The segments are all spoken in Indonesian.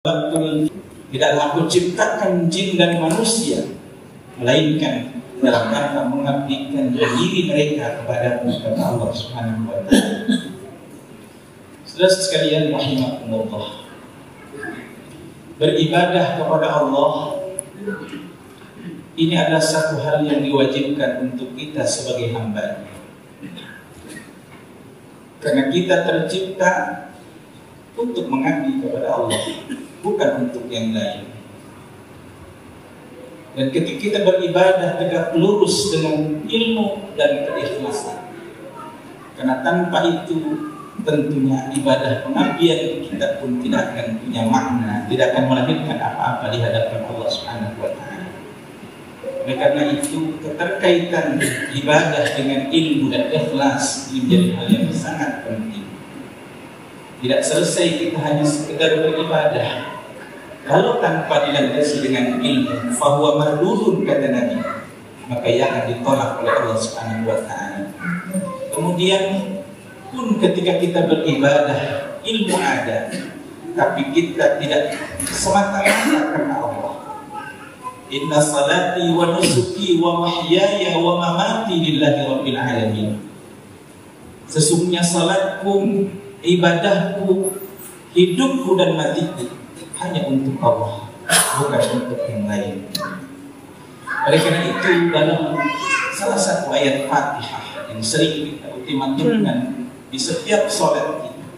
Betul, tidaklah aku ciptakan jin dan manusia melainkan dalam rangka mengabdikan diri mereka kepada Allah Subhanahu wa taala. Saudara sekalian rahimakumullah, beribadah kepada Allah ini adalah satu hal yang diwajibkan untuk kita sebagai hamba. Karena kita tercipta untuk mengabdi kepada Allah, bukan untuk yang lain. Dan ketika kita beribadah tegak lurus dengan ilmu dan keikhlasan. Karena tanpa itu tentunya ibadah pengabdian kita pun tidak akan punya makna, tidak akan melahirkan apa-apa di hadapan Allah Subhanahu wa taala. Oleh karena itu keterkaitan ibadah dengan ilmu dan ikhlas menjadi hal yang sangat penting. Tidak selesai kita hanya sekedar beribadah kalau tanpa dilandasi dengan ilmu, fahuwa mardudun, kata Nabi, maka ia akan ditolak oleh Allah Subhanahu wa taala. Kemudian pun ketika kita beribadah, ilmu ada, tapi kita tidak semata-mata karena Allah. Inna salati wa nusuki wa mahyaya wa mamati lillahi rabbil alamin. Sesungguhnya salatku, ibadahku, hidupku dan matiku hanya untuk Allah, bukan untuk yang lain. Oleh karena itu dalam salah satu ayat Fatihah yang sering kita ultimatumkan di setiap salat kita,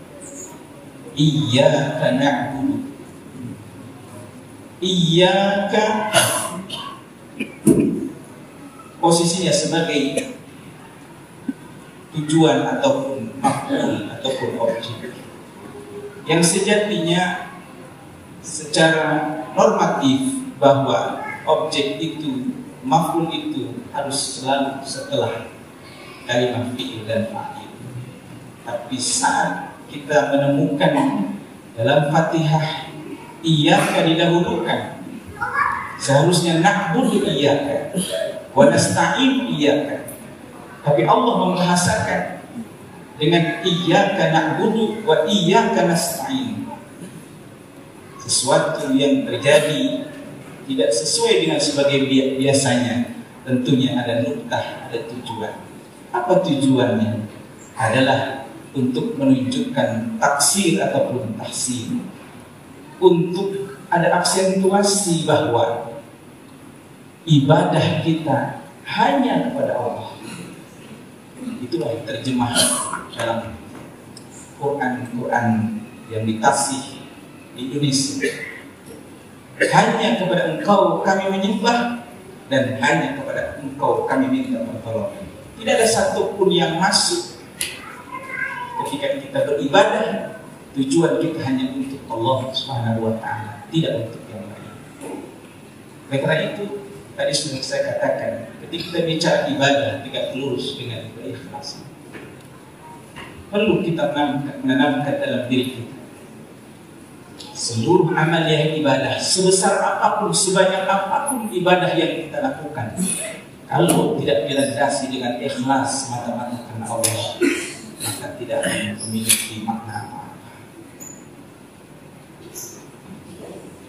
Iyyaka na'budu, Iyyaka, posisinya sebagai tujuan ataupun maf'ul ataupun objek yang sejatinya secara normatif bahwa objek itu, maf'ul itu harus selalu setelah kalimat fi'il dan fa'il. Tapi saat kita menemukan dalam Fatihah Iyyaka didahulukan, seharusnya na'budu iyyaka wa nasta'in iyyaka, tapi Allah membahasakan dengan iyyaka na'budu wa iyyaka nasta'in. Sesuatu yang terjadi tidak sesuai dengan sebagai biasanya, tentunya ada nuktah, ada tujuan. Apa tujuannya? Adalah untuk menunjukkan taksir ataupun tahsin, untuk ada aksentuasi bahwa ibadah kita hanya kepada Allah. Itulah terjemahan dalam Quran yang ditasih di Indonesia. Hanya kepada Engkau kami menyembah dan hanya kepada Engkau kami minta pertolongan. Tidak ada satupun yang masuk ketika kita beribadah. Tujuan kita hanya untuk Allah Subhanahu wa taala, tidak untuk yang lain. Oleh karena itu tadi sudah saya katakan, ketika kita bicara ibadah tegak lurus dengan keikhlasan, perlu kita menanamkan dalam diri kita seluruh amal yang ibadah, sebesar apapun, sebanyak apapun ibadah yang kita lakukan, kalau tidak dilandasi dengan ikhlas semata-mata karena Allah, maka tidak akan memiliki makna apa.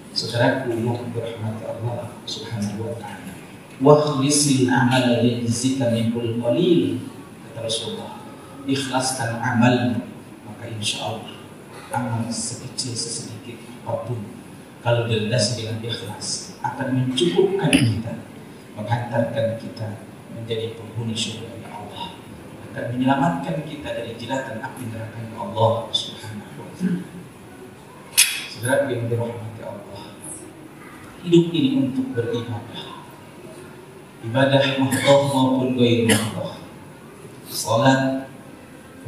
Saudaraku yang dirahmati Allah Subhanahu wa taala, wa khlisil amala liyajzika min kulli qalil, kata Rasulullah, ikhlaskan amal, maka insyaallah amal sekecil sesedikit apapun kalau dilandasi dengan ikhlas akan mencukupkan kita, menghantarkan kita menjadi penghuni surga Allah, akan menyelamatkan kita dari jilatan api neraka Allah Subhanahu wa taala. Saudara yang dirahmati Allah, hidup ini untuk beribadah, ibadah mahdoh maupun ghair mahdoh, salat,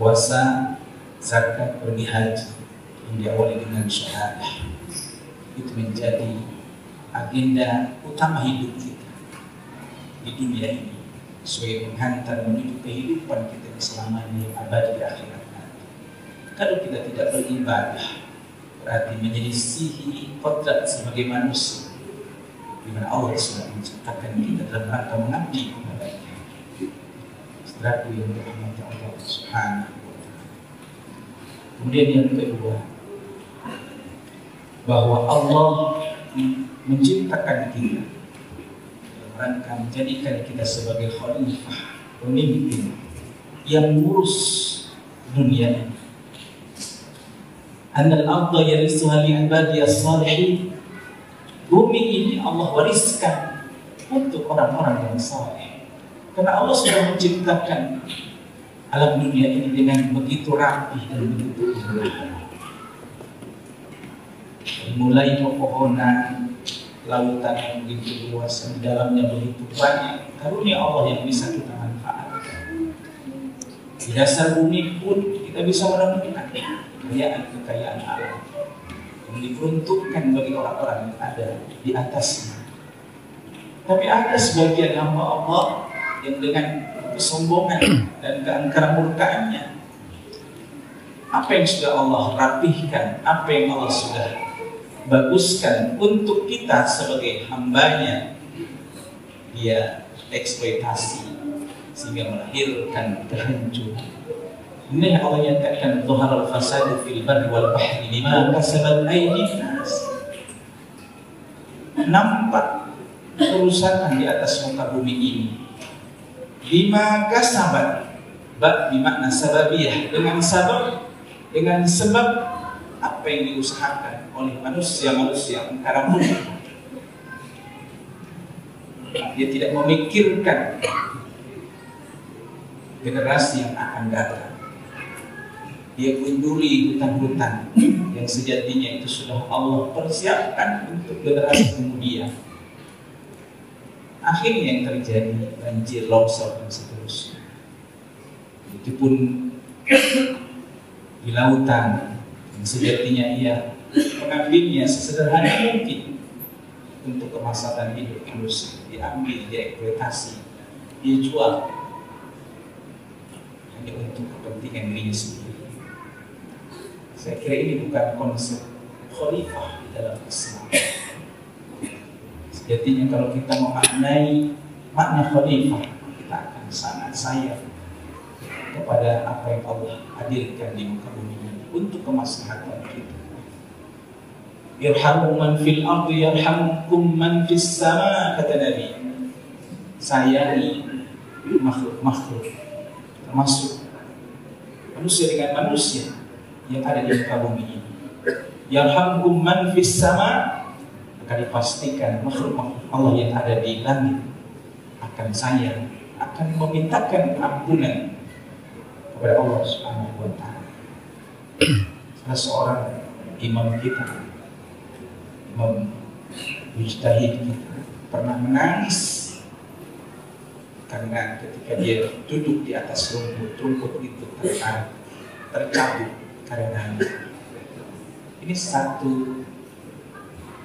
puasa, zakat, pergi haji yang diawali dengan syahadah, itu menjadi agenda utama hidup kita di dunia ini, sebagai penghantar menuju kehidupan kita selamanya yang abadi di akhirat nanti. Kalau kita tidak beribadah, berarti menyelisihi kodrat sebagai manusia, di mana Allah sudah menciptakan kita dalam rangka mengabdi kepada-Nya. Saudaraku yang dirahmati Allah Subhanahu wa taala. Kemudian yang kedua, bahwa Allah menciptakan kita rangka menjadikan kita sebagai khalifah, pemimpin yang ngurus dunia ini. Annal arda yarithuha li'ibadiyas salihin. Bumi ini Allah wariskan untuk orang-orang yang saleh. Karena Allah sudah menciptakan alam dunia ini dengan begitu rapi dan begitu indah. Mulai pepohonan, lautan yang begitu luas, di dalamnya begitu banyak karunia Allah yang bisa kita manfaatkan. Di dasar bumi pun kita bisa menemukan kekayaan alam yang diperuntukkan bagi orang-orang yang ada di atasnya. Tapi ada sebagian hamba Allah yang dengan kesombongan dan keangkaran murkaannya, apa yang sudah Allah rapihkan, apa yang Allah sudah baguskan untuk kita sebagai hambanya, dia eksploitasi sehingga melahirkan kehancuran. Ini yang Allah nyatakan dhuharal fasadu fil barri wal bahri bima kasabat aydin nas. Nampak kerusakan di atas muka bumi ini bima kasabat, bermakna sababiyah, dengan sebab apa yang diusahakan oleh manusia angkara murka. Dia tidak memikirkan generasi yang akan datang. Dia gunduli hutan-hutan yang sejatinya itu sudah Allah persiapkan untuk generasi kemudian. Akhirnya yang terjadi banjir, longsor dan seterusnya. Itu pun di lautan yang sejatinya ia mengambilnya sesederhana mungkin untuk kemaslahatan hidup manusia, diambil, dieksploitasi, dia jual hanya untuk kepentingan dirinya sendiri. Saya kira ini bukan konsep khalifah di dalam Islam. Sejatinya kalau kita memaknai makna khalifah, kita akan sangat sayang kepada apa yang Allah hadirkan di muka bumi ini untuk kemaslahatan kita. Irhamu man fil ardi yarhamkum man fis sama, kata Nabi. Sayangi makhluk-makhluk, termasuk manusia dengan manusia yang ada di muka bumi ini. Yarhamkum man fis sama, akan dipastikan makhluk-makhluk Allah yang ada di langit akan sayang, akan memintakan ampunan kepada Allah Subhanahu wa taala. Salah seorang imam kita, imam mujtahid kita, pernah menangis karena ketika dia duduk di atas rumput itu tercabut karena ini satu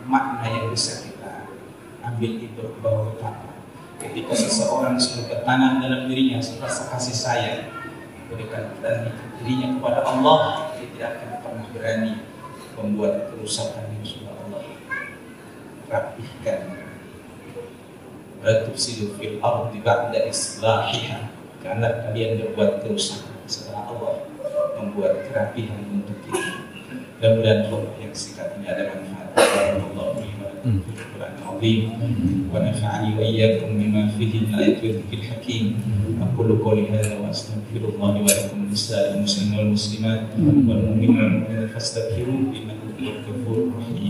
makna yang bisa kita ambil ibrah bahwa ketika seseorang sudah bertanam dalam dirinya rasa kasih sayang, berikan dirinya kepada Allah, dia tidak akan pernah berani membuat kerusakan yang sudah Allah rapihkan. La tufsidu fil ardi ba'da islahiha, karena kalian berbuat kerusakan setelah Allah membuat kerapihan untuk kita. Mudah-mudahan Allah yang singkat ini ada manfaat. Allahu Quran azim wa nafa'ani wa iyyakum bima fihi min ayatil hakim. Aqulu qawli hadza wa astaghfirullah wa lakum lisa'il muslimin wal muslimat wal mu'minin fastaghfiruhu innahu huwal ghafurur rahim.